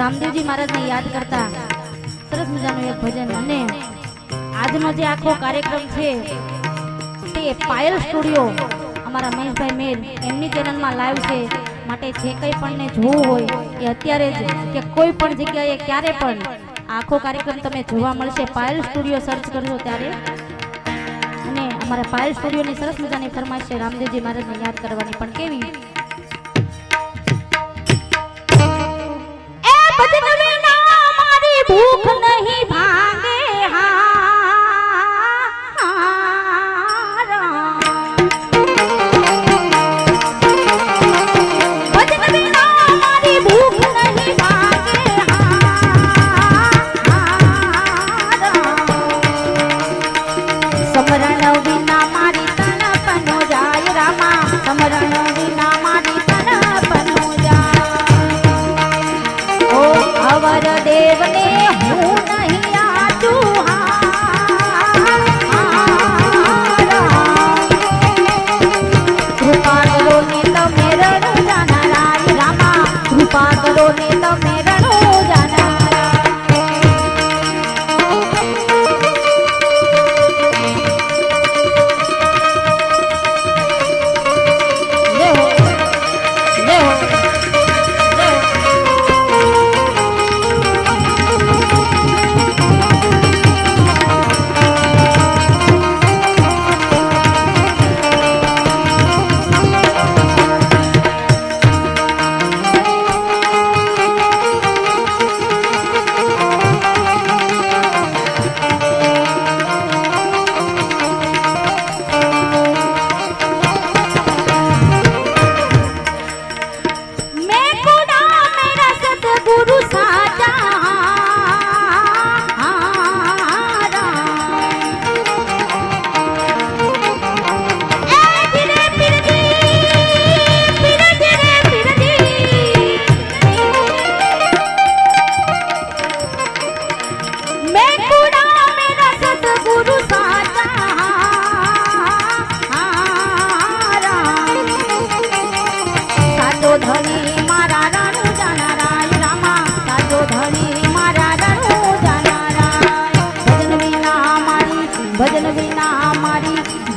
રામદેવજી મહારાજને યાદ કરતા સરસ મજાનું એક ભજન અને આજનો જે આખો કાર્યક્રમ છે તે પાયલ સ્ટુડિયો અમારા મહેશભાઈ મેર એમની ચેનલમાં લાઈવ છે માટે જે કંઈ પણ ને જોવું હોય એ અત્યારે જ કે કોઈ પણ જગ્યાએ ક્યારે પણ આખો કાર્યક્રમ તમે જોવા મળશે પાયલ સ્ટુડિયો સર્ચ કરજો ત્યારે અને અમારા પાયલ સ્ટુડિયોની સરસ મજાની ફરમાઈશ છે રામદેવજી મહારાજને યાદ કરવાની પણ કેવી ભૂખ નહીં ભાંગે સમરણ વિના મારી તણપનો જાય રામા સમરણ વિના મારી તણપનો જાય ઓ અવર દેવને હું નહીં આચું કૃપા કરો ને તમે રણો જાનારાય રામા કૃપા કરો ને તમે રણો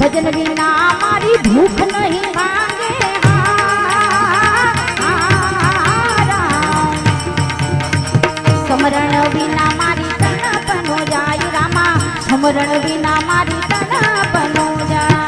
ભજન વિના મારી ભૂખ નહીં ભાંગે સમરણ વિના મારી તણપનો જાય રામા સમરણ વિના મારી તણપનો જાય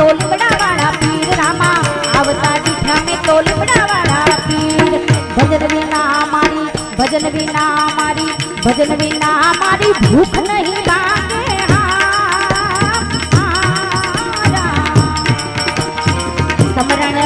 तो લીમડા વાળા પીર રામા આવતા દીઠા મેં તો લીમડા વાળા પીર ભજન વિના મારી ભજન વિના મારી ભજન વિના મારી ભૂખ નહીં લાગે હા, હા, રામ. સમરણ